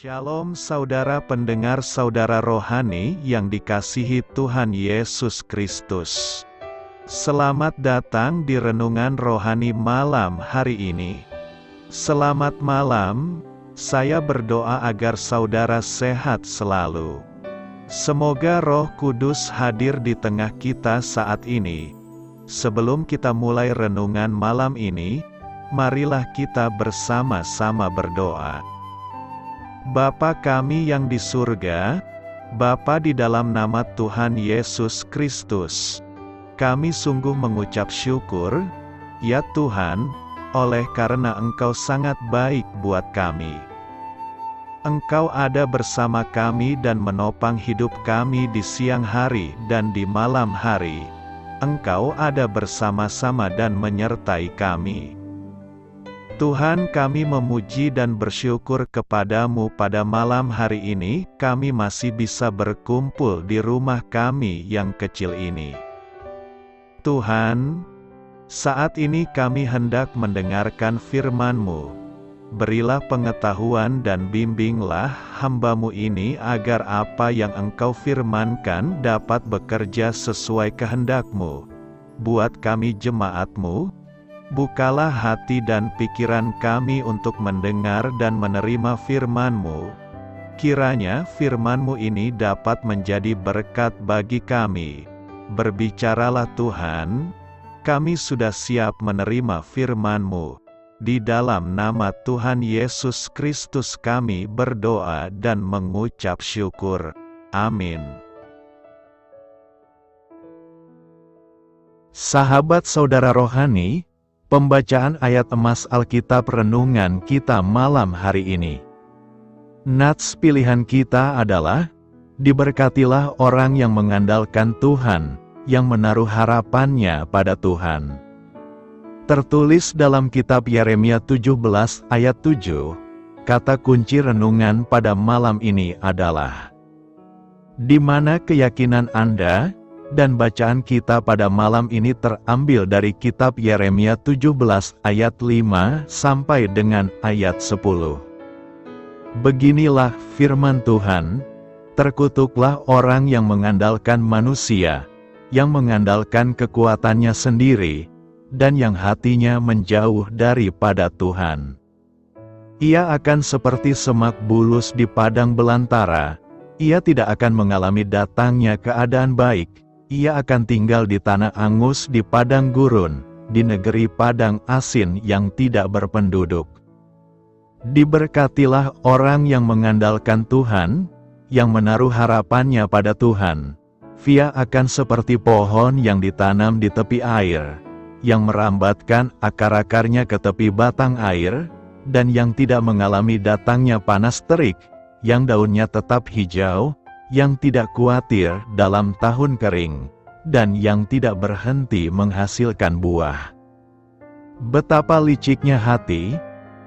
Shalom saudara pendengar saudara rohani yang dikasihi Tuhan Yesus Kristus. Selamat datang di renungan rohani malam hari ini. Selamat malam, saya berdoa agar saudara sehat selalu. Semoga Roh Kudus hadir di tengah kita saat ini. Sebelum kita mulai renungan malam ini, marilah kita bersama-sama berdoa. Bapa kami yang di surga, Bapa di dalam nama Tuhan Yesus Kristus, kami sungguh mengucap syukur, ya Tuhan, oleh karena Engkau sangat baik buat kami. Engkau ada bersama kami dan menopang hidup kami di siang hari dan di malam hari. Engkau ada bersama-sama dan menyertai kami. Tuhan, kami memuji dan bersyukur kepadamu pada malam hari ini, kami masih bisa berkumpul di rumah kami yang kecil ini. Tuhan, saat ini kami hendak mendengarkan firman-Mu. Berilah pengetahuan dan bimbinglah hamba-Mu ini agar apa yang Engkau firmankan dapat bekerja sesuai kehendak-Mu. Buat kami jemaat-Mu, bukalah hati dan pikiran kami untuk mendengar dan menerima firman-Mu. Kiranya firman-Mu ini dapat menjadi berkat bagi kami. Berbicaralah Tuhan, kami sudah siap menerima firman-Mu. Di dalam nama Tuhan Yesus Kristus kami berdoa dan mengucap syukur. Amin. Sahabat saudara rohani, pembacaan ayat emas Alkitab renungan kita malam hari ini. Nats pilihan kita adalah, diberkatilah orang yang mengandalkan Tuhan, yang menaruh harapannya pada Tuhan. Tertulis dalam kitab Yeremia 17 ayat 7, kata kunci renungan pada malam ini adalah, di mana keyakinan Anda? Dan bacaan kita pada malam ini terambil dari kitab Yeremia 17 ayat 5 sampai dengan ayat 10. Beginilah firman Tuhan, terkutuklah orang yang mengandalkan manusia, yang mengandalkan kekuatannya sendiri, dan yang hatinya menjauh daripada Tuhan. Ia akan seperti semak bulus di padang belantara, ia tidak akan mengalami datangnya keadaan baik. Ia akan tinggal di tanah angus di padang gurun, di negeri padang asin yang tidak berpenduduk. Diberkatilah orang yang mengandalkan Tuhan, yang menaruh harapannya pada Tuhan. Ia akan seperti pohon yang ditanam di tepi air, yang merambatkan akar-akarnya ke tepi batang air, dan yang tidak mengalami datangnya panas terik, yang daunnya tetap hijau, yang tidak khawatir dalam tahun kering, dan yang tidak berhenti menghasilkan buah. Betapa liciknya hati,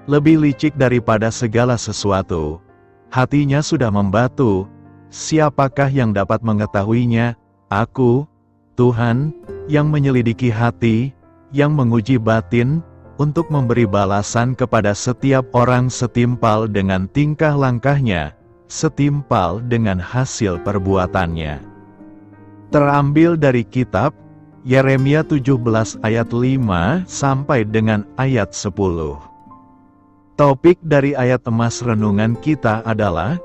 lebih licik daripada segala sesuatu. Hatinya sudah membatu, siapakah yang dapat mengetahuinya? Aku, Tuhan, yang menyelidiki hati, yang menguji batin, untuk memberi balasan kepada setiap orang setimpal dengan tingkah langkahnya, setimpal dengan hasil perbuatannya. Terambil dari kitab Yeremia 17 ayat 5 sampai dengan ayat 10. Topik dari ayat emas renungan kita adalah,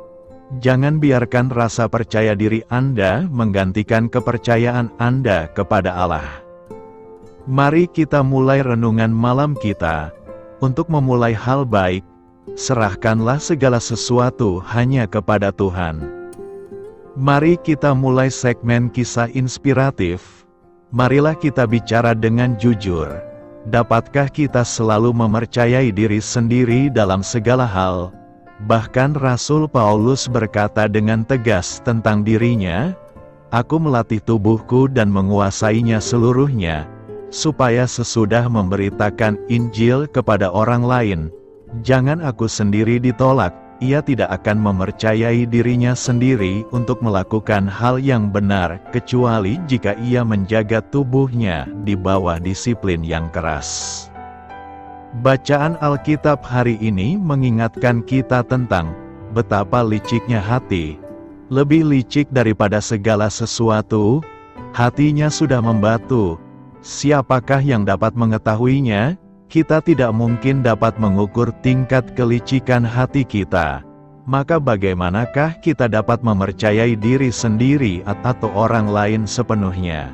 jangan biarkan rasa percaya diri Anda menggantikan kepercayaan Anda kepada Allah. Mari kita mulai renungan malam kita. Untuk memulai hal baik, serahkanlah segala sesuatu hanya kepada Tuhan. Mari kita mulai segmen kisah inspiratif. Marilah kita bicara dengan jujur. Dapatkah kita selalu mempercayai diri sendiri dalam segala hal? Bahkan Rasul Paulus berkata dengan tegas tentang dirinya, "Aku melatih tubuhku dan menguasainya seluruhnya, supaya sesudah memberitakan Injil kepada orang lain, jangan aku sendiri ditolak." Ia tidak akan mempercayai dirinya sendiri untuk melakukan hal yang benar, kecuali jika ia menjaga tubuhnya di bawah disiplin yang keras. Bacaan Alkitab hari ini mengingatkan kita tentang betapa liciknya hati. Lebih licik daripada segala sesuatu, hatinya sudah membatu. Siapakah yang dapat mengetahuinya? Kita tidak mungkin dapat mengukur tingkat kelicikan hati kita. Maka bagaimanakah kita dapat mempercayai diri sendiri atau orang lain sepenuhnya?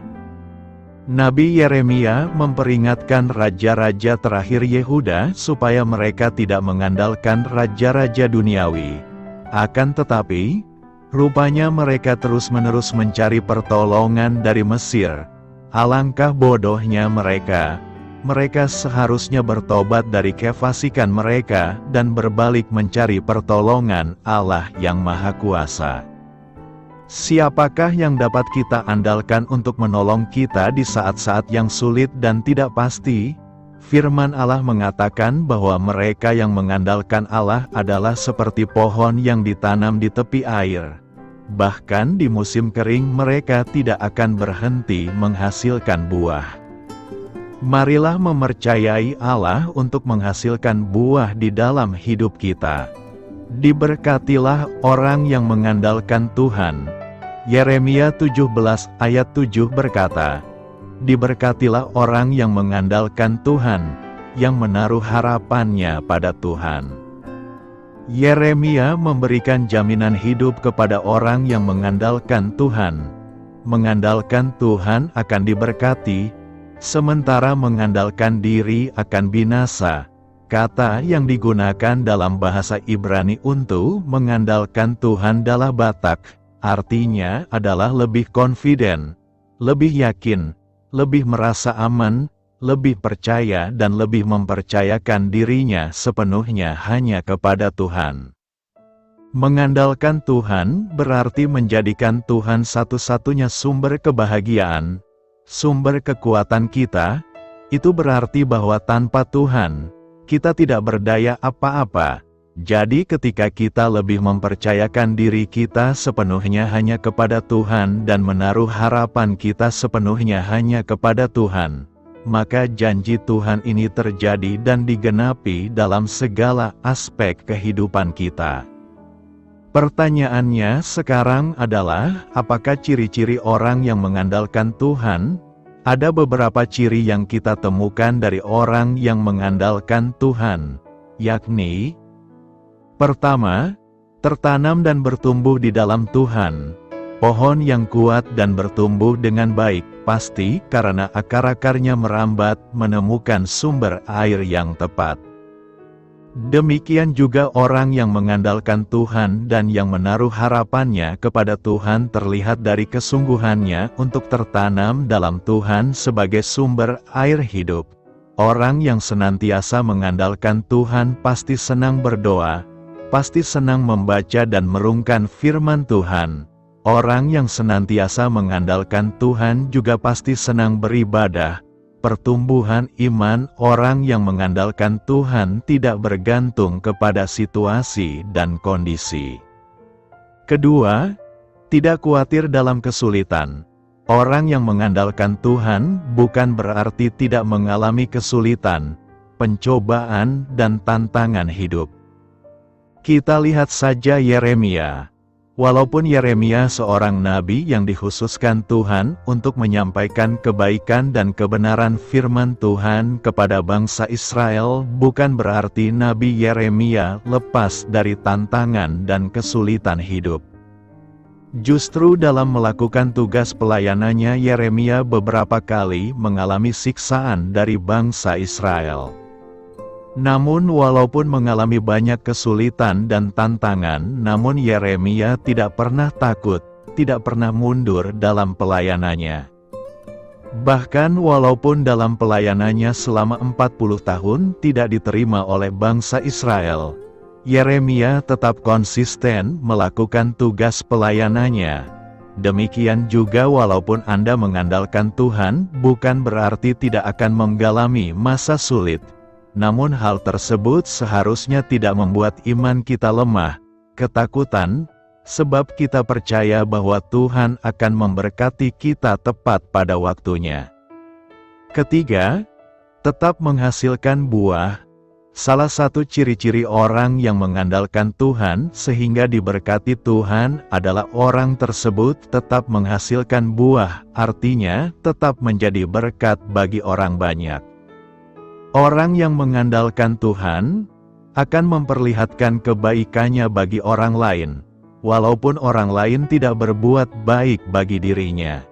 Nabi Yeremia memperingatkan raja-raja terakhir Yehuda supaya mereka tidak mengandalkan raja-raja duniawi. Akan tetapi, rupanya mereka terus-menerus mencari pertolongan dari Mesir. Alangkah bodohnya mereka. Mereka seharusnya bertobat dari kefasikan mereka dan berbalik mencari pertolongan Allah yang Maha Kuasa. Siapakah yang dapat kita andalkan untuk menolong kita di saat-saat yang sulit dan tidak pasti? Firman Allah mengatakan bahwa mereka yang mengandalkan Allah adalah seperti pohon yang ditanam di tepi air. Bahkan di musim kering mereka tidak akan berhenti menghasilkan buah. Marilah mempercayai Allah untuk menghasilkan buah di dalam hidup kita. Diberkatilah orang yang mengandalkan Tuhan. Yeremia 17 ayat 7 berkata, diberkatilah orang yang mengandalkan Tuhan, yang menaruh harapannya pada Tuhan. Yeremia memberikan jaminan hidup kepada orang yang mengandalkan Tuhan. Mengandalkan Tuhan akan diberkati, sementara mengandalkan diri akan binasa. Kata yang digunakan dalam bahasa Ibrani untuk mengandalkan Tuhan adalah batak, artinya adalah lebih confident, lebih yakin, lebih merasa aman, lebih percaya dan lebih mempercayakan dirinya sepenuhnya hanya kepada Tuhan. Mengandalkan Tuhan berarti menjadikan Tuhan satu-satunya sumber kebahagiaan, sumber kekuatan kita. Itu berarti bahwa tanpa Tuhan, kita tidak berdaya apa-apa. Jadi ketika kita lebih mempercayakan diri kita sepenuhnya hanya kepada Tuhan dan menaruh harapan kita sepenuhnya hanya kepada Tuhan, maka janji Tuhan ini terjadi dan digenapi dalam segala aspek kehidupan kita. Pertanyaannya sekarang adalah, apakah ciri-ciri orang yang mengandalkan Tuhan? Ada beberapa ciri yang kita temukan dari orang yang mengandalkan Tuhan, yakni: pertama, tertanam dan bertumbuh di dalam Tuhan. Pohon yang kuat dan bertumbuh dengan baik, pasti karena akar-akarnya merambat menemukan sumber air yang tepat. Demikian juga orang yang mengandalkan Tuhan dan yang menaruh harapannya kepada Tuhan terlihat dari kesungguhannya untuk tertanam dalam Tuhan sebagai sumber air hidup. Orang yang senantiasa mengandalkan Tuhan pasti senang berdoa, pasti senang membaca dan merenungkan firman Tuhan. Orang yang senantiasa mengandalkan Tuhan juga pasti senang beribadah. Pertumbuhan iman orang yang mengandalkan Tuhan tidak bergantung kepada situasi dan kondisi. Kedua, tidak khawatir dalam kesulitan. Orang yang mengandalkan Tuhan bukan berarti tidak mengalami kesulitan, pencobaan, dan tantangan hidup. Kita lihat saja Yeremia. Walaupun Yeremia seorang nabi yang dikhususkan Tuhan untuk menyampaikan kebaikan dan kebenaran firman Tuhan kepada bangsa Israel, bukan berarti Nabi Yeremia lepas dari tantangan dan kesulitan hidup. Justru dalam melakukan tugas pelayanannya, Yeremia beberapa kali mengalami siksaan dari bangsa Israel. Namun walaupun mengalami banyak kesulitan dan tantangan, namun Yeremia tidak pernah takut, tidak pernah mundur dalam pelayanannya. Bahkan walaupun dalam pelayanannya selama 40 tahun tidak diterima oleh bangsa Israel, Yeremia tetap konsisten melakukan tugas pelayanannya. Demikian juga walaupun Anda mengandalkan Tuhan, bukan berarti tidak akan mengalami masa sulit. Namun hal tersebut seharusnya tidak membuat iman kita lemah, ketakutan, sebab kita percaya bahwa Tuhan akan memberkati kita tepat pada waktunya. Ketiga, tetap menghasilkan buah. Salah satu ciri-ciri orang yang mengandalkan Tuhan sehingga diberkati Tuhan adalah orang tersebut tetap menghasilkan buah, artinya tetap menjadi berkat bagi orang banyak. Orang yang mengandalkan Tuhan akan memperlihatkan kebaikannya bagi orang lain, walaupun orang lain tidak berbuat baik bagi dirinya.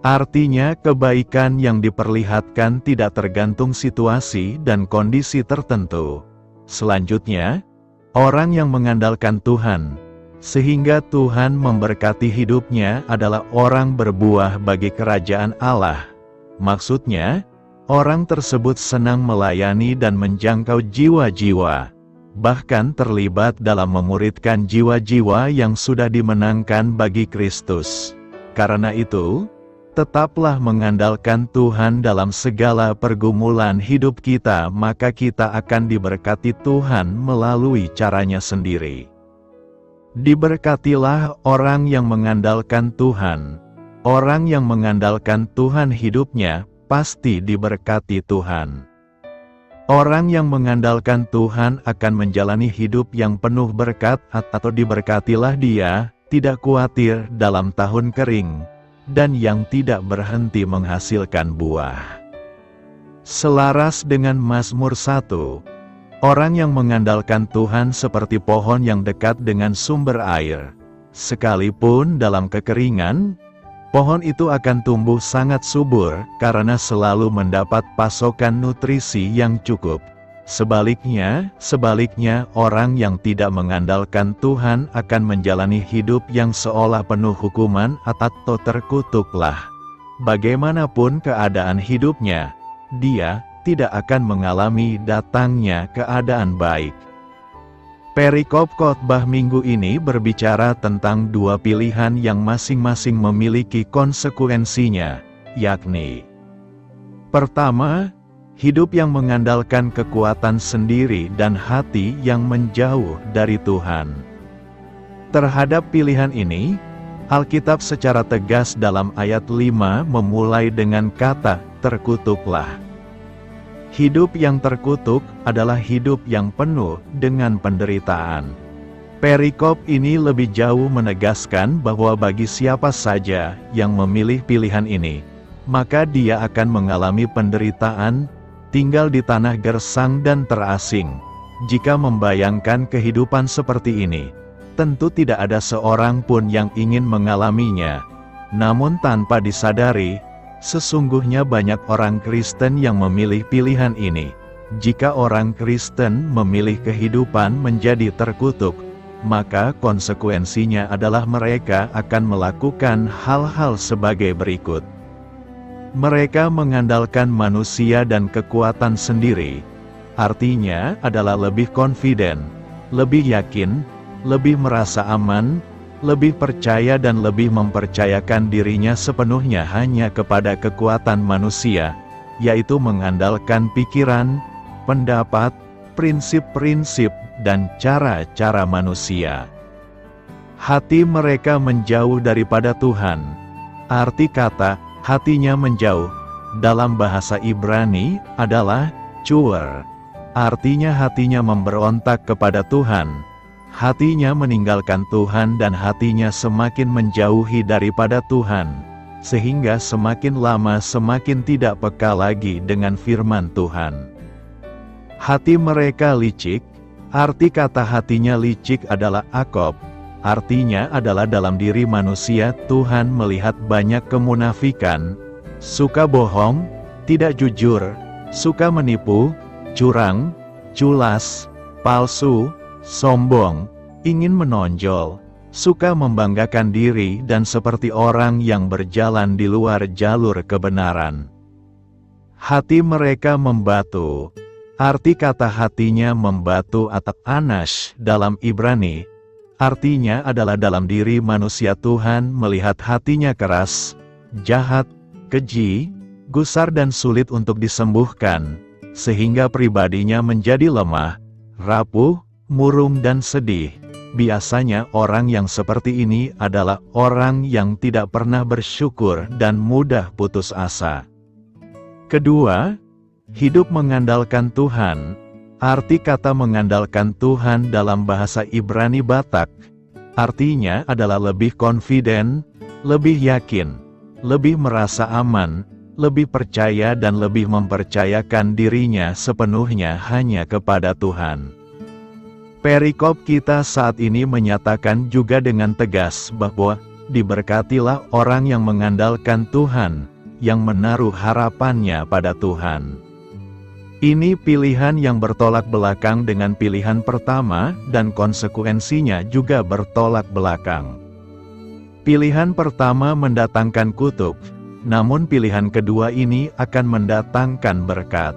Artinya kebaikan yang diperlihatkan tidak tergantung situasi dan kondisi tertentu. Selanjutnya, orang yang mengandalkan Tuhan, sehingga Tuhan memberkati hidupnya adalah orang berbuah bagi kerajaan Allah. Maksudnya, orang tersebut senang melayani dan menjangkau jiwa-jiwa, bahkan terlibat dalam memuridkan jiwa-jiwa yang sudah dimenangkan bagi Kristus. Karena itu, tetaplah mengandalkan Tuhan dalam segala pergumulan hidup kita, maka kita akan diberkati Tuhan melalui caranya sendiri. Diberkatilah orang yang mengandalkan Tuhan. Orang yang mengandalkan Tuhan hidupnya pasti diberkati Tuhan. Orang yang mengandalkan Tuhan akan menjalani hidup yang penuh berkat, atau diberkatilah dia, tidak khawatir dalam tahun kering, dan yang tidak berhenti menghasilkan buah. Selaras dengan Mazmur 1, orang yang mengandalkan Tuhan seperti pohon yang dekat dengan sumber air. Sekalipun dalam kekeringan, pohon itu akan tumbuh sangat subur karena selalu mendapat pasokan nutrisi yang cukup. Sebaliknya, orang yang tidak mengandalkan Tuhan akan menjalani hidup yang seolah penuh hukuman atau terkutuklah. Bagaimanapun keadaan hidupnya, dia tidak akan mengalami datangnya keadaan baik. Perikop khotbah minggu ini berbicara tentang dua pilihan yang masing-masing memiliki konsekuensinya, yakni: pertama, hidup yang mengandalkan kekuatan sendiri dan hati yang menjauh dari Tuhan. Terhadap pilihan ini, Alkitab secara tegas dalam ayat 5 memulai dengan kata, terkutuklah. Hidup yang terkutuk adalah hidup yang penuh dengan penderitaan. Perikop ini lebih jauh menegaskan bahwa bagi siapa saja yang memilih pilihan ini, maka dia akan mengalami penderitaan, tinggal di tanah gersang dan terasing. Jika membayangkan kehidupan seperti ini, tentu tidak ada seorang pun yang ingin mengalaminya. Namun tanpa disadari, sesungguhnya banyak orang Kristen yang memilih pilihan ini. Jika orang Kristen memilih kehidupan menjadi terkutuk, maka konsekuensinya adalah mereka akan melakukan hal-hal sebagai berikut. Mereka mengandalkan manusia dan kekuatan sendiri. Artinya adalah lebih confident, lebih yakin, lebih merasa aman, lebih percaya dan lebih mempercayakan dirinya sepenuhnya hanya kepada kekuatan manusia, yaitu mengandalkan pikiran, pendapat, prinsip-prinsip, dan cara-cara manusia. Hati mereka menjauh daripada Tuhan. Arti kata hatinya menjauh dalam bahasa Ibrani adalah cuer. Artinya hatinya memberontak kepada Tuhan. Hatinya meninggalkan Tuhan dan hatinya semakin menjauhi daripada Tuhan, sehingga semakin lama semakin tidak peka lagi dengan firman Tuhan. Hati mereka licik. Arti kata hatinya licik adalah akob. Artinya adalah dalam diri manusia Tuhan melihat banyak kemunafikan, suka bohong, tidak jujur, suka menipu, curang, culas, palsu, sombong, ingin menonjol, suka membanggakan diri dan seperti orang yang berjalan di luar jalur kebenaran. Hati mereka membatu. Arti kata hatinya membatu atau anas dalam Ibrani, artinya adalah dalam diri manusia Tuhan melihat hatinya keras, jahat, keji, gusar dan sulit untuk disembuhkan, sehingga pribadinya menjadi lemah, rapuh, murung dan sedih. Biasanya orang yang seperti ini adalah orang yang tidak pernah bersyukur dan mudah putus asa. Kedua, hidup mengandalkan Tuhan, Arti kata mengandalkan Tuhan dalam bahasa Ibrani Batak, artinya adalah lebih confident, lebih yakin, lebih merasa aman, lebih percaya dan lebih mempercayakan dirinya sepenuhnya hanya kepada Tuhan. Perikop kita saat ini menyatakan juga dengan tegas bahwa, diberkatilah orang yang mengandalkan Tuhan, yang menaruh harapannya pada Tuhan. Ini pilihan yang bertolak belakang dengan pilihan pertama, dan konsekuensinya juga bertolak belakang. Pilihan pertama mendatangkan kutuk, namun pilihan kedua ini akan mendatangkan berkat.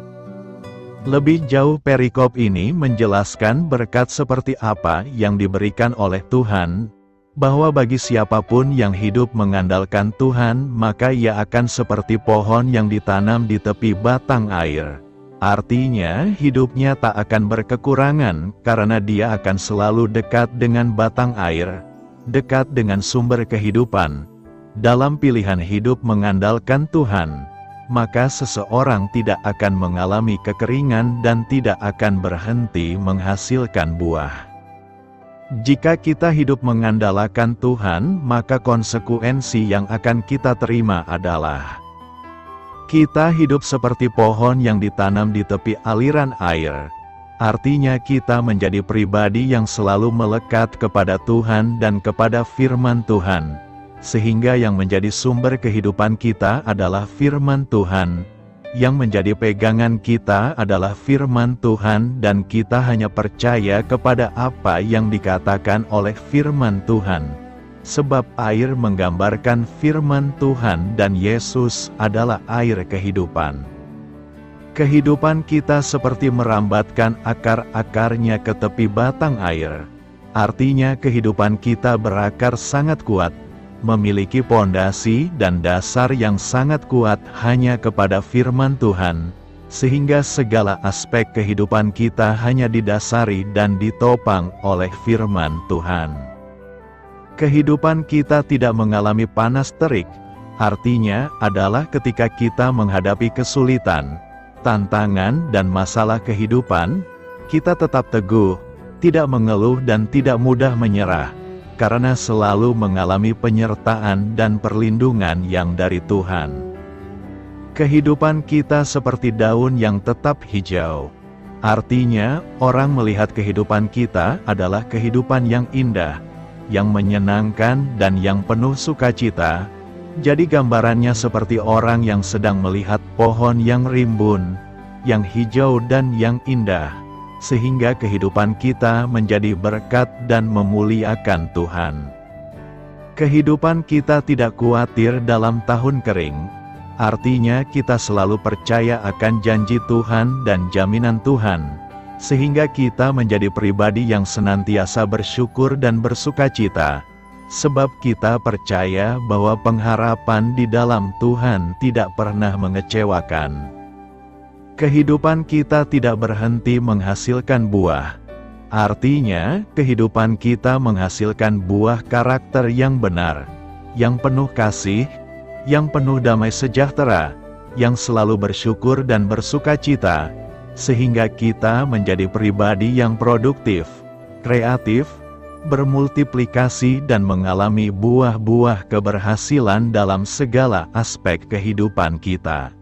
Lebih jauh perikop ini menjelaskan berkat seperti apa yang diberikan oleh Tuhan, bahwa bagi siapapun yang hidup mengandalkan Tuhan, maka ia akan seperti pohon yang ditanam di tepi batang air. Artinya, hidupnya tak akan berkekurangan, karena dia akan selalu dekat dengan batang air, dekat dengan sumber kehidupan. Dalam pilihan hidup mengandalkan Tuhan, maka seseorang tidak akan mengalami kekeringan dan tidak akan berhenti menghasilkan buah. Jika kita hidup mengandalkan Tuhan, maka konsekuensi yang akan kita terima adalah kita hidup seperti pohon yang ditanam di tepi aliran air. Artinya kita menjadi pribadi yang selalu melekat kepada Tuhan dan kepada firman Tuhan, sehingga yang menjadi sumber kehidupan kita adalah firman Tuhan, yang menjadi pegangan kita adalah firman Tuhan, dan kita hanya percaya kepada apa yang dikatakan oleh firman Tuhan. Sebab air menggambarkan firman Tuhan dan Yesus adalah air kehidupan. Kehidupan kita seperti merambatkan akar-akarnya ke tepi batang air. Artinya kehidupan kita berakar sangat kuat, memiliki pondasi dan dasar yang sangat kuat hanya kepada firman Tuhan, sehingga segala aspek kehidupan kita hanya didasari dan ditopang oleh firman Tuhan. Kehidupan kita tidak mengalami panas terik, artinya adalah ketika kita menghadapi kesulitan, tantangan dan masalah kehidupan, kita tetap teguh, tidak mengeluh dan tidak mudah menyerah, karena selalu mengalami penyertaan dan perlindungan yang dari Tuhan. Kehidupan kita seperti daun yang tetap hijau. Artinya, orang melihat kehidupan kita adalah kehidupan yang indah, yang menyenangkan dan yang penuh sukacita. Jadi gambarannya seperti orang yang sedang melihat pohon yang rimbun, yang hijau dan yang indah, sehingga kehidupan kita menjadi berkat dan memuliakan Tuhan. Kehidupan kita tidak khawatir dalam tahun kering, artinya kita selalu percaya akan janji Tuhan dan jaminan Tuhan, sehingga kita menjadi pribadi yang senantiasa bersyukur dan bersukacita, sebab kita percaya bahwa pengharapan di dalam Tuhan tidak pernah mengecewakan. Kehidupan kita tidak berhenti menghasilkan buah. Artinya, kehidupan kita menghasilkan buah karakter yang benar, yang penuh kasih, yang penuh damai sejahtera, yang selalu bersyukur dan bersukacita, sehingga kita menjadi pribadi yang produktif, kreatif, bermultiplikasi dan mengalami buah-buah keberhasilan dalam segala aspek kehidupan kita.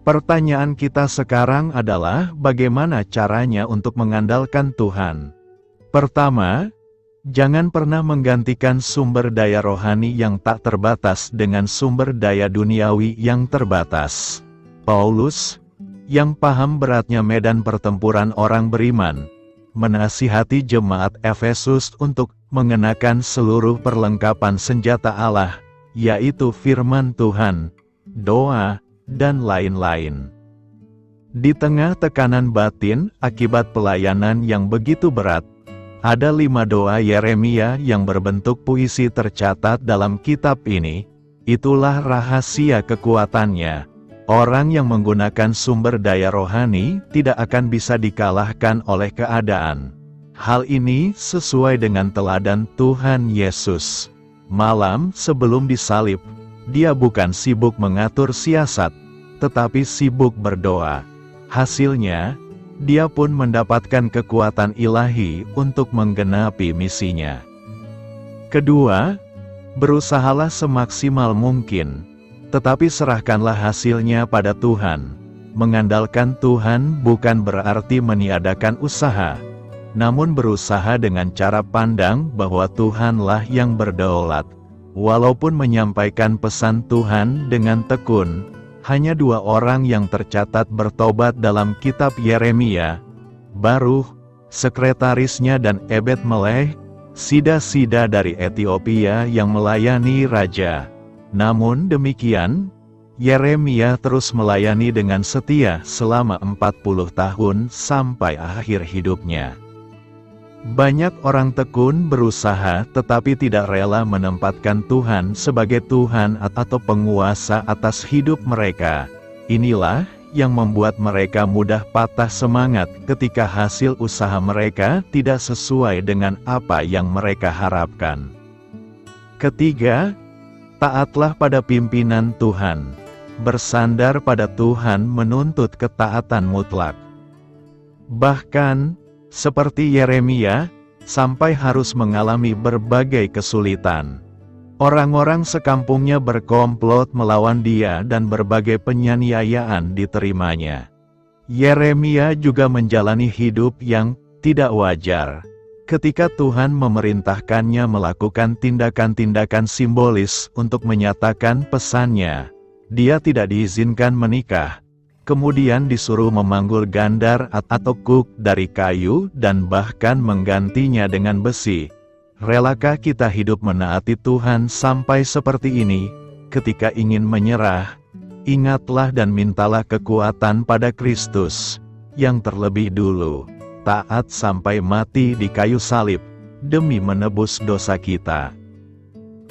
Pertanyaan kita sekarang adalah bagaimana caranya untuk mengandalkan Tuhan? Pertama, jangan pernah menggantikan sumber daya rohani yang tak terbatas dengan sumber daya duniawi yang terbatas. Paulus, yang paham beratnya medan pertempuran orang beriman, menasihati jemaat Efesus untuk mengenakan seluruh perlengkapan senjata Allah, yaitu firman Tuhan, doa, dan lain-lain. Di tengah tekanan batin akibat pelayanan yang begitu berat, ada 5 doa Yeremia yang berbentuk puisi tercatat dalam kitab ini. Itulah rahasia kekuatannya. Orang yang menggunakan sumber daya rohani tidak akan bisa dikalahkan oleh keadaan. Hal ini sesuai dengan teladan Tuhan Yesus. Malam sebelum disalib, dia bukan sibuk mengatur siasat, tetapi sibuk berdoa. Hasilnya, dia pun mendapatkan kekuatan ilahi untuk menggenapi misinya. Kedua, berusahalah semaksimal mungkin, tetapi serahkanlah hasilnya pada Tuhan. Mengandalkan Tuhan bukan berarti meniadakan usaha, namun berusaha dengan cara pandang bahwa Tuhanlah yang berdaulat. Walaupun menyampaikan pesan Tuhan dengan tekun, hanya 2 orang yang tercatat bertobat dalam kitab Yeremia, Baruch, sekretarisnya, dan Ebed Melech, sida-sida dari Ethiopia yang melayani raja. Namun demikian, Yeremia terus melayani dengan setia selama 40 tahun sampai akhir hidupnya. Banyak orang tekun berusaha tetapi tidak rela menempatkan Tuhan sebagai Tuhan atau penguasa atas hidup mereka. Inilah yang membuat mereka mudah patah semangat ketika hasil usaha mereka tidak sesuai dengan apa yang mereka harapkan. Ketiga, taatlah pada pimpinan Tuhan. Bersandar pada Tuhan menuntut ketaatan mutlak. Bahkan, seperti Yeremia, sampai harus mengalami berbagai kesulitan. Orang-orang sekampungnya berkomplot melawan dia dan berbagai penganiayaan diterimanya. Yeremia juga menjalani hidup yang tidak wajar. Ketika Tuhan memerintahkannya melakukan tindakan-tindakan simbolis untuk menyatakan pesannya, dia tidak diizinkan menikah. Kemudian disuruh memanggul gandar atau kuk dari kayu dan bahkan menggantinya dengan besi. Relakah kita hidup menaati Tuhan sampai seperti ini? Ketika ingin menyerah, ingatlah dan mintalah kekuatan pada Kristus, yang terlebih dulu taat sampai mati di kayu salib, demi menebus dosa kita.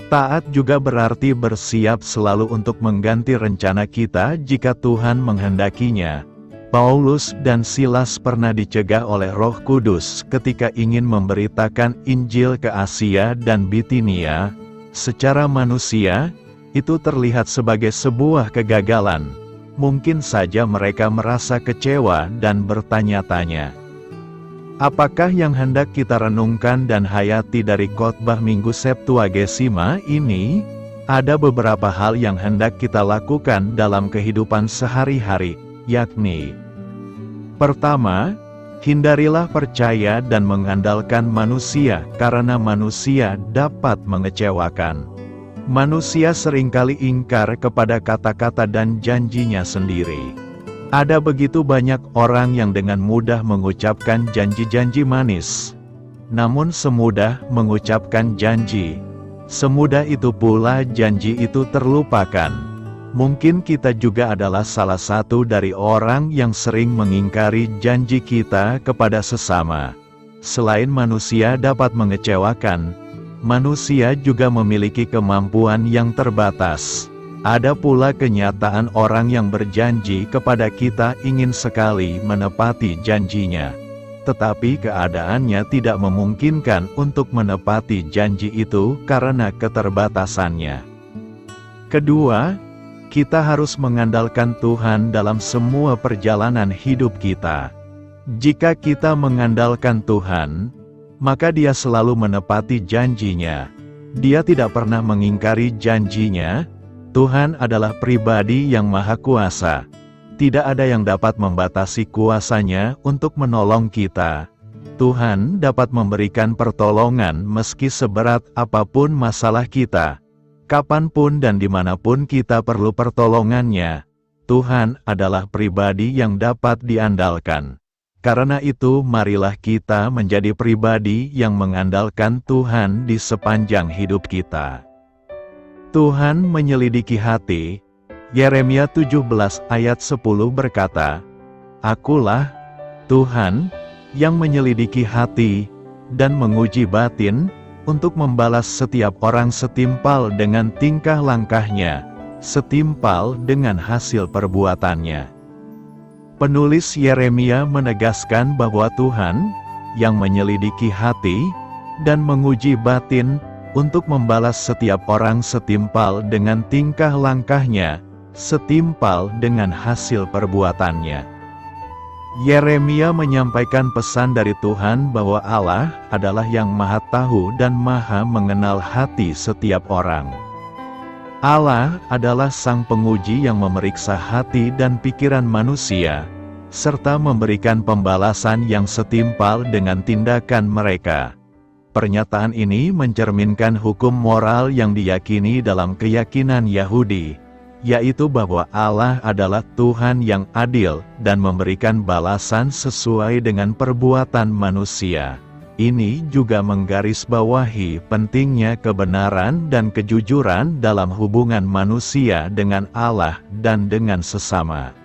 Taat juga berarti bersiap selalu untuk mengganti rencana kita jika Tuhan menghendakinya. Paulus dan Silas pernah dicegah oleh Roh Kudus ketika ingin memberitakan Injil ke Asia dan Bitinia. Secara manusia, itu terlihat sebagai sebuah kegagalan. Mungkin saja mereka merasa kecewa dan bertanya-tanya, apakah yang hendak kita renungkan dan hayati dari khotbah Minggu Septuagesima ini? Ada beberapa hal yang hendak kita lakukan dalam kehidupan sehari-hari, yakni: pertama, hindarilah percaya dan mengandalkan manusia karena manusia dapat mengecewakan. Manusia seringkali ingkar kepada kata-kata dan janjinya sendiri. Ada begitu banyak orang yang dengan mudah mengucapkan janji-janji manis. Namun semudah mengucapkan janji, semudah itu pula janji itu terlupakan. Mungkin kita juga adalah salah satu dari orang yang sering mengingkari janji kita kepada sesama. Selain manusia dapat mengecewakan, manusia juga memiliki kemampuan yang terbatas. Ada pula kenyataan orang yang berjanji kepada kita ingin sekali menepati janjinya, tetapi keadaannya tidak memungkinkan untuk menepati janji itu karena keterbatasannya. Kedua, kita harus mengandalkan Tuhan dalam semua perjalanan hidup kita. Jika kita mengandalkan Tuhan, maka Dia selalu menepati janjinya. Dia tidak pernah mengingkari janjinya. Tuhan adalah pribadi yang maha kuasa. Tidak ada yang dapat membatasi kuasa-Nya untuk menolong kita. Tuhan dapat memberikan pertolongan meski seberat apapun masalah kita. Kapanpun dan dimanapun kita perlu pertolongan-Nya. Tuhan adalah pribadi yang dapat diandalkan. Karena itu marilah kita menjadi pribadi yang mengandalkan Tuhan di sepanjang hidup kita. Tuhan menyelidiki hati. Yeremia 17 ayat 10 berkata, Akulah, Tuhan, yang menyelidiki hati, dan menguji batin, untuk membalas setiap orang setimpal dengan tingkah langkahnya, setimpal dengan hasil perbuatannya. Penulis Yeremia menegaskan bahwa Tuhan, yang menyelidiki hati, dan menguji batin, untuk membalas setiap orang setimpal dengan tingkah langkahnya, setimpal dengan hasil perbuatannya. Yeremia menyampaikan pesan dari Tuhan bahwa Allah adalah yang Maha Tahu dan Maha Mengenal hati setiap orang. Allah adalah Sang Penguji yang memeriksa hati dan pikiran manusia, serta memberikan pembalasan yang setimpal dengan tindakan mereka. Pernyataan ini mencerminkan hukum moral yang diyakini dalam keyakinan Yahudi, yaitu bahwa Allah adalah Tuhan yang adil dan memberikan balasan sesuai dengan perbuatan manusia. Ini juga menggarisbawahi pentingnya kebenaran dan kejujuran dalam hubungan manusia dengan Allah dan dengan sesama.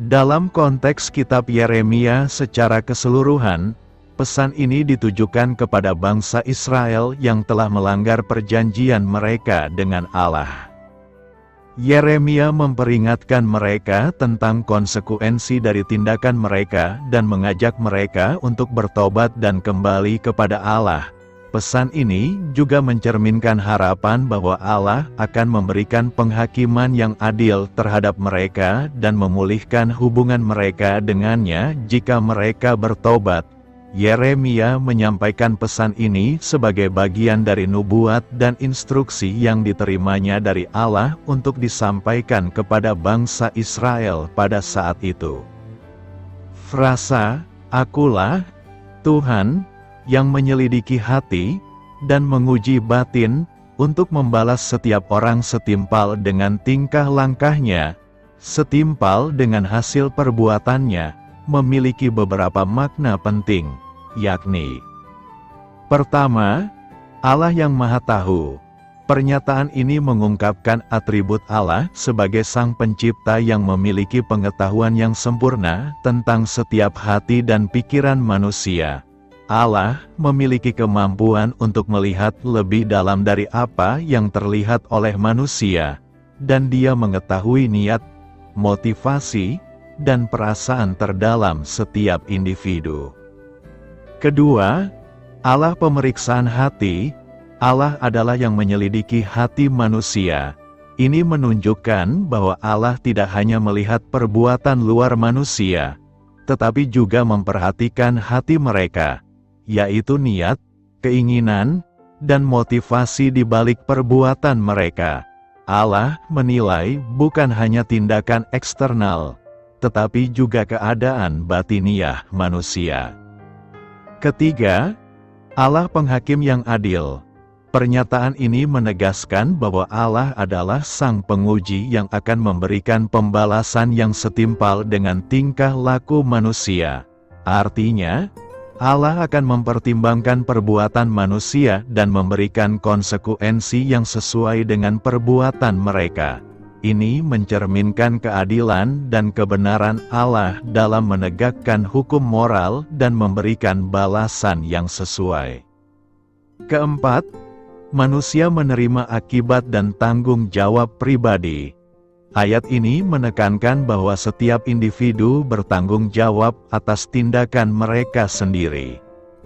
Dalam konteks kitab Yeremia secara keseluruhan, pesan ini ditujukan kepada bangsa Israel yang telah melanggar perjanjian mereka dengan Allah. Yeremia memperingatkan mereka tentang konsekuensi dari tindakan mereka dan mengajak mereka untuk bertobat dan kembali kepada Allah. Pesan ini juga mencerminkan harapan bahwa Allah akan memberikan penghakiman yang adil terhadap mereka dan memulihkan hubungan mereka dengannya jika mereka bertobat. Yeremia menyampaikan pesan ini sebagai bagian dari nubuat dan instruksi yang diterimanya dari Allah untuk disampaikan kepada bangsa Israel pada saat itu. Frasa, "Akulah Tuhan yang menyelidiki hati dan menguji batin untuk membalas setiap orang setimpal dengan tingkah langkahnya, setimpal dengan hasil perbuatannya," memiliki beberapa makna penting, yakni: pertama, Allah yang Maha Tahu. Pernyataan ini mengungkapkan atribut Allah sebagai Sang Pencipta yang memiliki pengetahuan yang sempurna tentang setiap hati dan pikiran manusia. Allah memiliki kemampuan untuk melihat lebih dalam dari apa yang terlihat oleh manusia, dan Dia mengetahui niat, motivasi, dan perasaan terdalam setiap individu. Kedua, Allah pemeriksaan hati. Allah adalah yang menyelidiki hati manusia. Ini menunjukkan bahwa Allah tidak hanya melihat perbuatan luar manusia, tetapi juga memperhatikan hati mereka, yaitu niat, keinginan, dan motivasi di balik perbuatan mereka. Allah menilai bukan hanya tindakan eksternal, tetapi juga keadaan batiniah manusia. Ketiga, Allah penghakim yang adil. Pernyataan ini menegaskan bahwa Allah adalah Sang Penguji yang akan memberikan pembalasan yang setimpal dengan tingkah laku manusia. Artinya, Allah akan mempertimbangkan perbuatan manusia dan memberikan konsekuensi yang sesuai dengan perbuatan mereka. Ini mencerminkan keadilan dan kebenaran Allah dalam menegakkan hukum moral dan memberikan balasan yang sesuai. Keempat, manusia menerima akibat dan tanggung jawab pribadi. Ayat ini menekankan bahwa setiap individu bertanggung jawab atas tindakan mereka sendiri.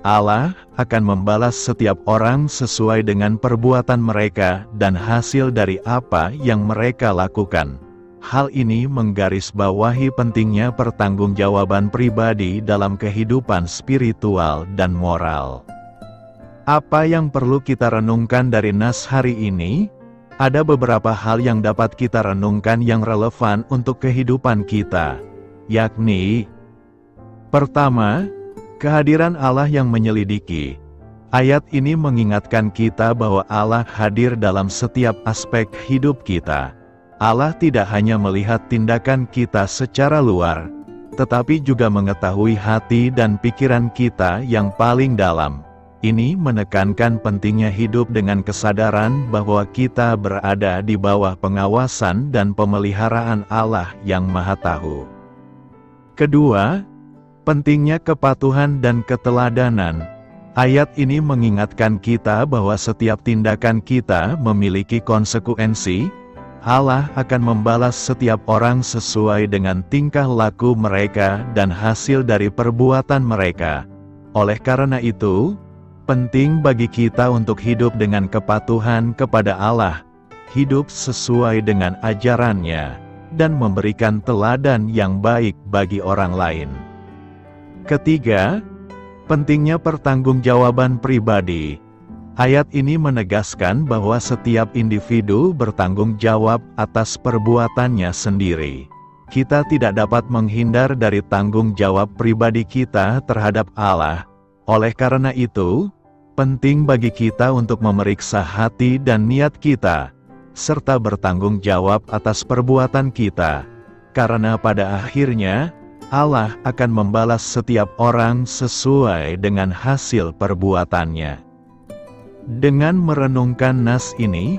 Allah akan membalas setiap orang sesuai dengan perbuatan mereka dan hasil dari apa yang mereka lakukan. Hal ini menggarisbawahi pentingnya pertanggungjawaban pribadi dalam kehidupan spiritual dan moral. Apa yang perlu kita renungkan dari nas hari ini? Ada beberapa hal yang dapat kita renungkan yang relevan untuk kehidupan kita, yakni: pertama, kehadiran Allah yang menyelidiki. Ayat ini mengingatkan kita bahwa Allah hadir dalam setiap aspek hidup kita. Allah tidak hanya melihat tindakan kita secara luar, tetapi juga mengetahui hati dan pikiran kita yang paling dalam. Ini menekankan pentingnya hidup dengan kesadaran bahwa kita berada di bawah pengawasan dan pemeliharaan Allah yang Maha Tahu. Kedua, pentingnya kepatuhan dan keteladanan. Ayat ini mengingatkan kita bahwa setiap tindakan kita memiliki konsekuensi. Allah akan membalas setiap orang sesuai dengan tingkah laku mereka dan hasil dari perbuatan mereka. Oleh karena itu, penting bagi kita untuk hidup dengan kepatuhan kepada Allah, hidup sesuai dengan ajarannya. dan memberikan teladan yang baik bagi orang lain. Ketiga, pentingnya pertanggungjawaban pribadi. Ayat ini menegaskan bahwa setiap individu bertanggung jawab atas perbuatannya sendiri. Kita tidak dapat menghindar dari tanggung jawab pribadi kita terhadap Allah. Oleh karena itu, penting bagi kita untuk memeriksa hati dan niat kita, serta bertanggung jawab atas perbuatan kita. Karena pada akhirnya, Allah akan membalas setiap orang sesuai dengan hasil perbuatannya. Dengan merenungkan nas ini,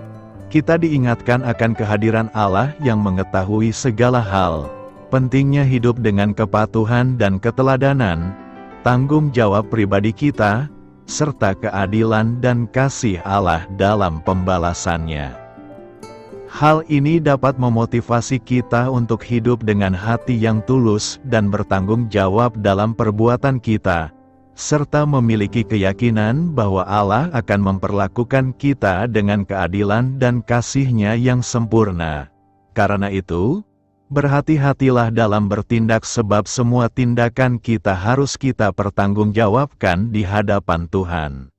kita diingatkan akan kehadiran Allah yang mengetahui segala hal, pentingnya hidup dengan kepatuhan dan keteladanan, tanggung jawab pribadi kita, serta keadilan dan kasih Allah dalam pembalasannya. Hal ini dapat memotivasi kita untuk hidup dengan hati yang tulus dan bertanggung jawab dalam perbuatan kita, serta memiliki keyakinan bahwa Allah akan memperlakukan kita dengan keadilan dan kasih-Nya yang sempurna. Karena itu, berhati-hatilah dalam bertindak sebab semua tindakan kita harus kita pertanggungjawabkan di hadapan Tuhan.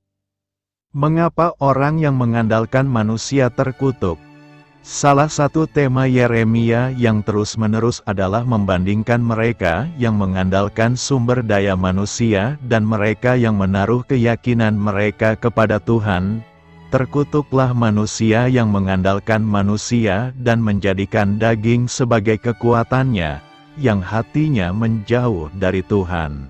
Mengapa orang yang mengandalkan manusia terkutuk? Salah satu tema Yeremia yang terus-menerus adalah membandingkan mereka yang mengandalkan sumber daya manusia dan mereka yang menaruh keyakinan mereka kepada Tuhan. Terkutuklah manusia yang mengandalkan manusia dan menjadikan daging sebagai kekuatannya, yang hatinya menjauh dari Tuhan.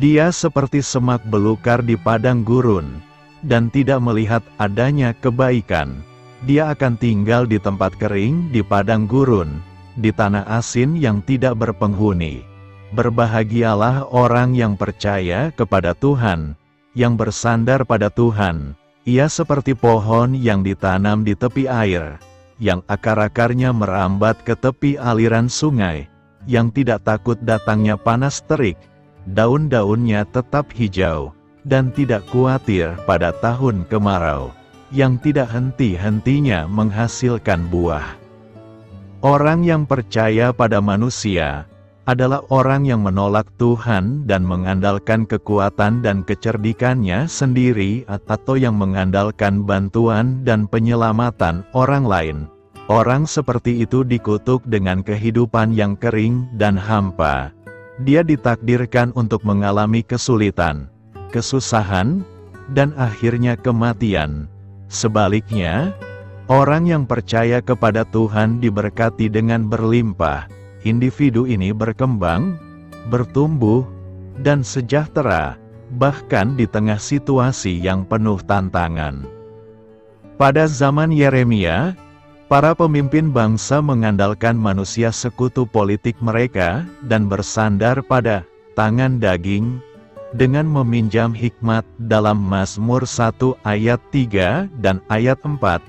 Dia seperti semak belukar di padang gurun, dan tidak melihat adanya kebaikan. Dia akan tinggal di tempat kering di padang gurun, di tanah asin yang tidak berpenghuni. Berbahagialah orang yang percaya kepada Tuhan, yang bersandar pada Tuhan. Ia seperti pohon yang ditanam di tepi air, yang akar-akarnya merambat ke tepi aliran sungai, yang tidak takut datangnya panas terik, daun-daunnya tetap hijau, dan tidak khawatir pada tahun kemarau, yang tidak henti-hentinya menghasilkan buah. Orang yang percaya pada manusia adalah orang yang menolak Tuhan dan mengandalkan kekuatan dan kecerdikannya sendiri atau yang mengandalkan bantuan dan penyelamatan orang lain. Orang seperti itu dikutuk dengan kehidupan yang kering dan hampa. Dia ditakdirkan untuk mengalami kesulitan, kesusahan, dan akhirnya kematian. Sebaliknya, orang yang percaya kepada Tuhan diberkati dengan berlimpah. Individu ini berkembang, bertumbuh, dan sejahtera, bahkan di tengah situasi yang penuh tantangan. Pada zaman Yeremia, para pemimpin bangsa mengandalkan manusia sekutu politik mereka dan bersandar pada tangan daging, dengan meminjam hikmat dalam Mazmur 1 ayat 3 dan ayat 4,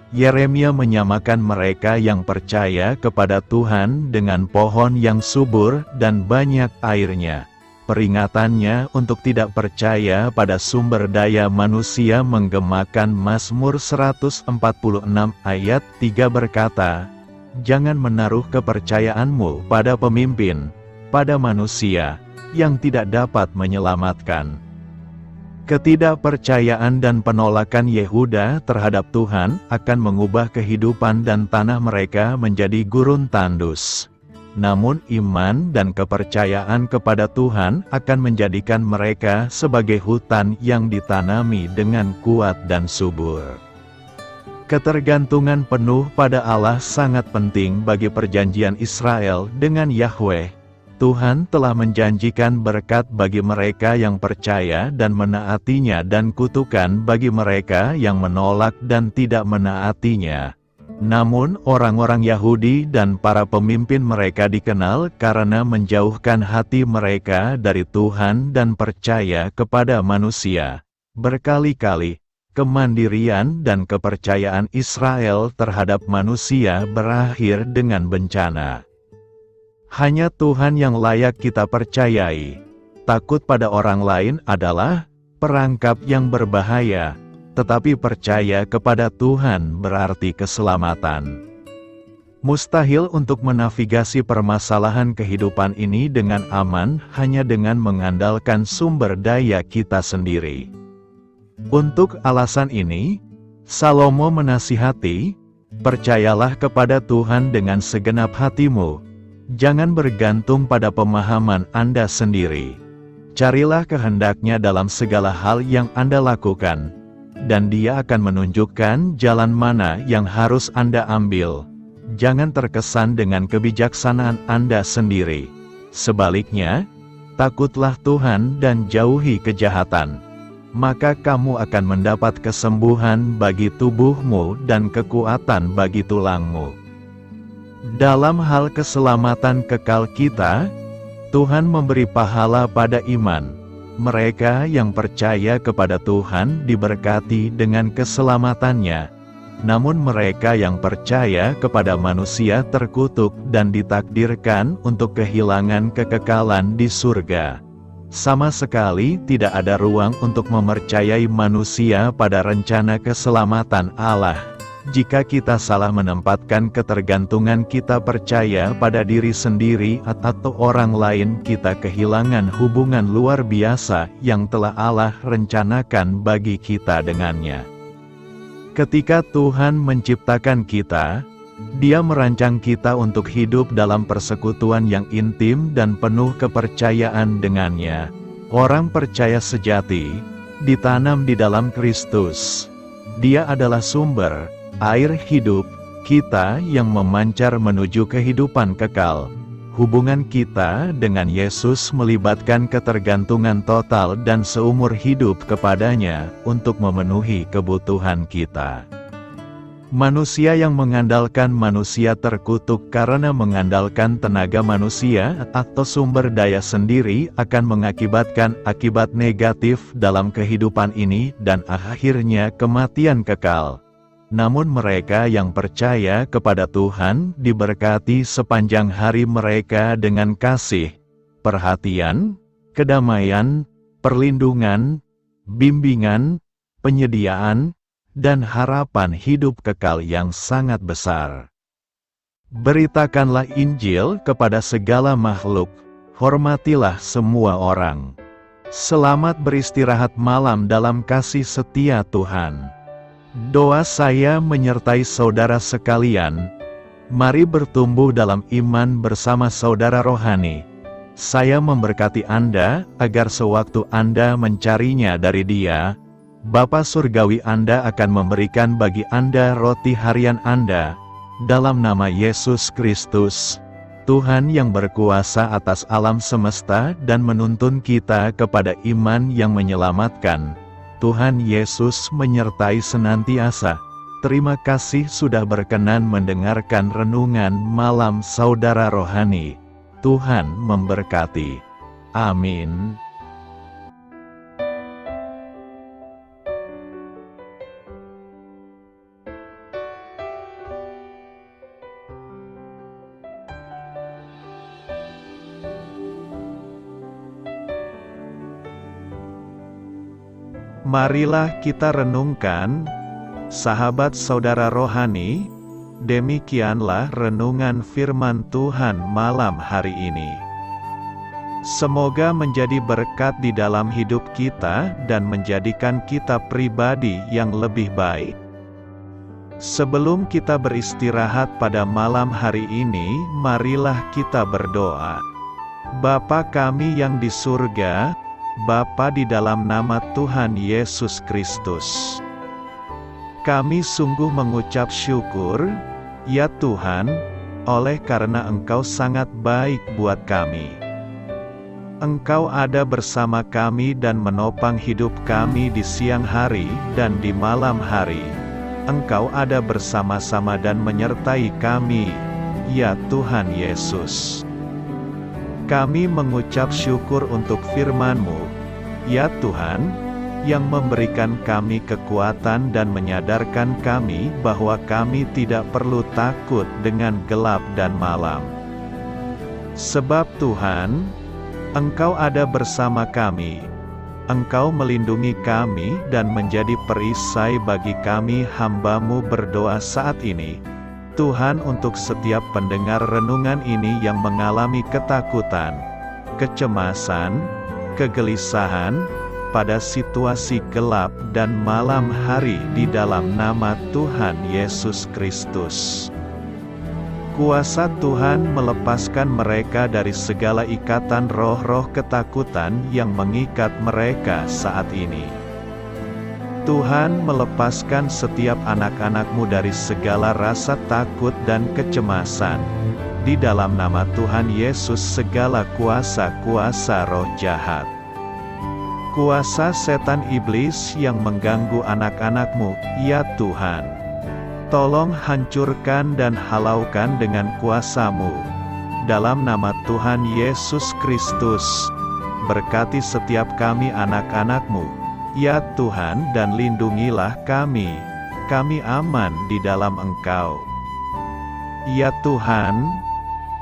Yeremia menyamakan mereka yang percaya kepada Tuhan dengan pohon yang subur dan banyak airnya. Peringatannya untuk tidak percaya pada sumber daya manusia menggemakan Mazmur 146 ayat 3 berkata, "Jangan menaruh kepercayaanmu pada pemimpin, pada manusia, yang tidak dapat menyelamatkan." Ketidakpercayaan dan penolakan Yehuda terhadap Tuhan akan mengubah kehidupan dan tanah mereka menjadi gurun tandus. Namun iman dan kepercayaan kepada Tuhan akan menjadikan mereka sebagai hutan yang ditanami dengan kuat dan subur. Ketergantungan penuh pada Allah sangat penting bagi perjanjian Israel dengan Yahweh. Tuhan telah menjanjikan berkat bagi mereka yang percaya dan menaatinya dan kutukan bagi mereka yang menolak dan tidak menaatinya. Namun orang-orang Yahudi dan para pemimpin mereka dikenal karena menjauhkan hati mereka dari Tuhan dan percaya kepada manusia. Berkali-kali, kemandirian dan kepercayaan Israel terhadap manusia berakhir dengan bencana. Hanya Tuhan yang layak kita percayai. Takut pada orang lain adalah perangkap yang berbahaya, tetapi percaya kepada Tuhan berarti keselamatan. Mustahil untuk menavigasi permasalahan kehidupan ini dengan aman hanya dengan mengandalkan sumber daya kita sendiri. Untuk alasan ini, Salomo menasihati, "Percayalah kepada Tuhan dengan segenap hatimu. Jangan bergantung pada pemahaman Anda sendiri. Carilah kehendaknya dalam segala hal yang Anda lakukan, dan Dia akan menunjukkan jalan mana yang harus Anda ambil. Jangan terkesan dengan kebijaksanaan Anda sendiri. Sebaliknya, takutlah Tuhan dan jauhi kejahatan. Maka kamu akan mendapat kesembuhan bagi tubuhmu dan kekuatan bagi tulangmu." Dalam hal keselamatan kekal kita, Tuhan memberi pahala pada iman. Mereka yang percaya kepada Tuhan diberkati dengan keselamatannya. Namun mereka yang percaya kepada manusia terkutuk dan ditakdirkan untuk kehilangan kekekalan di surga. Sama sekali tidak ada ruang untuk mempercayai manusia pada rencana keselamatan Allah. Jika kita salah menempatkan ketergantungan kita percaya pada diri sendiri atau orang lain, kita kehilangan hubungan luar biasa yang telah Allah rencanakan bagi kita dengannya. Ketika Tuhan menciptakan kita, Dia merancang kita untuk hidup dalam persekutuan yang intim dan penuh kepercayaan dengannya. Orang percaya sejati, ditanam di dalam Kristus. Dia adalah sumber, air hidup, kita yang memancar menuju kehidupan kekal. Hubungan kita dengan Yesus melibatkan ketergantungan total dan seumur hidup kepadanya untuk memenuhi kebutuhan kita. Manusia yang mengandalkan manusia terkutuk karena mengandalkan tenaga manusia atau sumber daya sendiri akan mengakibatkan akibat negatif dalam kehidupan ini dan akhirnya kematian kekal. Namun mereka yang percaya kepada Tuhan diberkati sepanjang hari mereka dengan kasih, perhatian, kedamaian, perlindungan, bimbingan, penyediaan, dan harapan hidup kekal yang sangat besar. Beritakanlah Injil kepada segala makhluk, hormatilah semua orang. Selamat beristirahat malam dalam kasih setia Tuhan. Doa saya menyertai saudara sekalian. Mari bertumbuh dalam iman bersama saudara rohani. Saya memberkati Anda agar sewaktu Anda mencarinya dari Dia, Bapa Surgawi Anda akan memberikan bagi Anda roti harian Anda. Dalam nama Yesus Kristus, Tuhan yang berkuasa atas alam semesta dan menuntun kita kepada iman yang menyelamatkan, Tuhan Yesus menyertai senantiasa. Terima kasih sudah berkenan mendengarkan renungan malam saudara rohani. Tuhan memberkati. Amin. Marilah kita renungkan, sahabat saudara rohani, demikianlah renungan firman Tuhan malam hari ini. Semoga menjadi berkat di dalam hidup kita dan menjadikan kita pribadi yang lebih baik. Sebelum kita beristirahat pada malam hari ini, marilah kita berdoa. Bapa kami yang di surga, Bapa di dalam nama Tuhan Yesus Kristus, kami sungguh mengucap syukur, ya Tuhan, oleh karena Engkau sangat baik buat kami. Engkau ada bersama kami dan menopang hidup kami di siang hari dan di malam hari. Engkau ada bersama-sama dan menyertai kami, ya Tuhan Yesus. Kami mengucap syukur untuk firman-Mu, ya Tuhan, yang memberikan kami kekuatan dan menyadarkan kami bahwa kami tidak perlu takut dengan gelap dan malam. Sebab Tuhan, Engkau ada bersama kami. Engkau melindungi kami dan menjadi perisai bagi kami hamba-Mu berdoa saat ini. Tuhan, untuk setiap pendengar renungan ini yang mengalami ketakutan, kecemasan, kegelisahan, pada situasi gelap dan malam hari, di dalam nama Tuhan Yesus Kristus. Kuasa Tuhan melepaskan mereka dari segala ikatan roh-roh ketakutan yang mengikat mereka saat ini. Tuhan melepaskan setiap anak-anak-Mu dari segala rasa takut dan kecemasan. Di dalam nama Tuhan Yesus, segala kuasa-kuasa roh jahat, kuasa setan iblis yang mengganggu anak-anak-Mu, ya Tuhan, tolong hancurkan dan halaukan dengan kuasa-Mu. Dalam nama Tuhan Yesus Kristus, berkati setiap kami anak-anak-Mu, ya Tuhan, dan lindungilah kami. Kami aman di dalam Engkau. Ya Tuhan,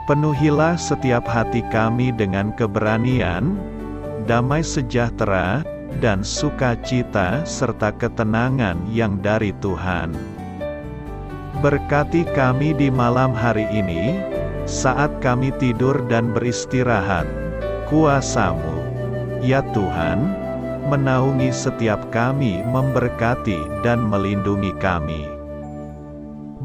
penuhilah setiap hati kami dengan keberanian, damai sejahtera, dan sukacita serta ketenangan yang dari Tuhan. Berkati kami di malam hari ini, saat kami tidur dan beristirahat. Kuasa-Mu, ya Tuhan, menaungi setiap kami, memberkati dan melindungi kami.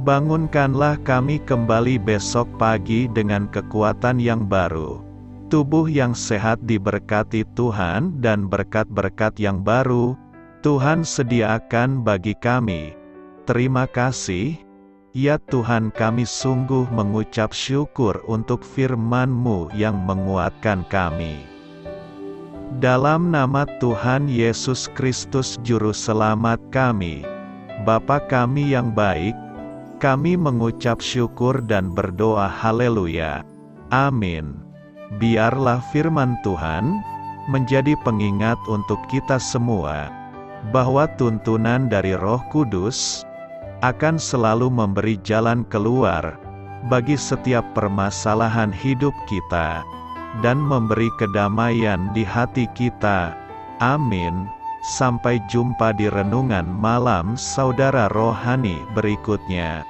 Bangunkanlah kami kembali besok pagi dengan kekuatan yang baru, tubuh yang sehat diberkati Tuhan, dan berkat-berkat yang baru Tuhan sediakan bagi kami. Terima kasih, ya Tuhan, kami sungguh mengucap syukur untuk firman-Mu yang menguatkan kami. Dalam nama Tuhan Yesus Kristus Juru Selamat kami, Bapa kami yang baik, kami mengucap syukur dan berdoa haleluya. Amin. Biarlah firman Tuhan menjadi pengingat untuk kita semua, bahwa tuntunan dari Roh Kudus akan selalu memberi jalan keluar bagi setiap permasalahan hidup kita, dan memberi kedamaian di hati kita. Amin. Sampai jumpa di renungan malam saudara rohani berikutnya.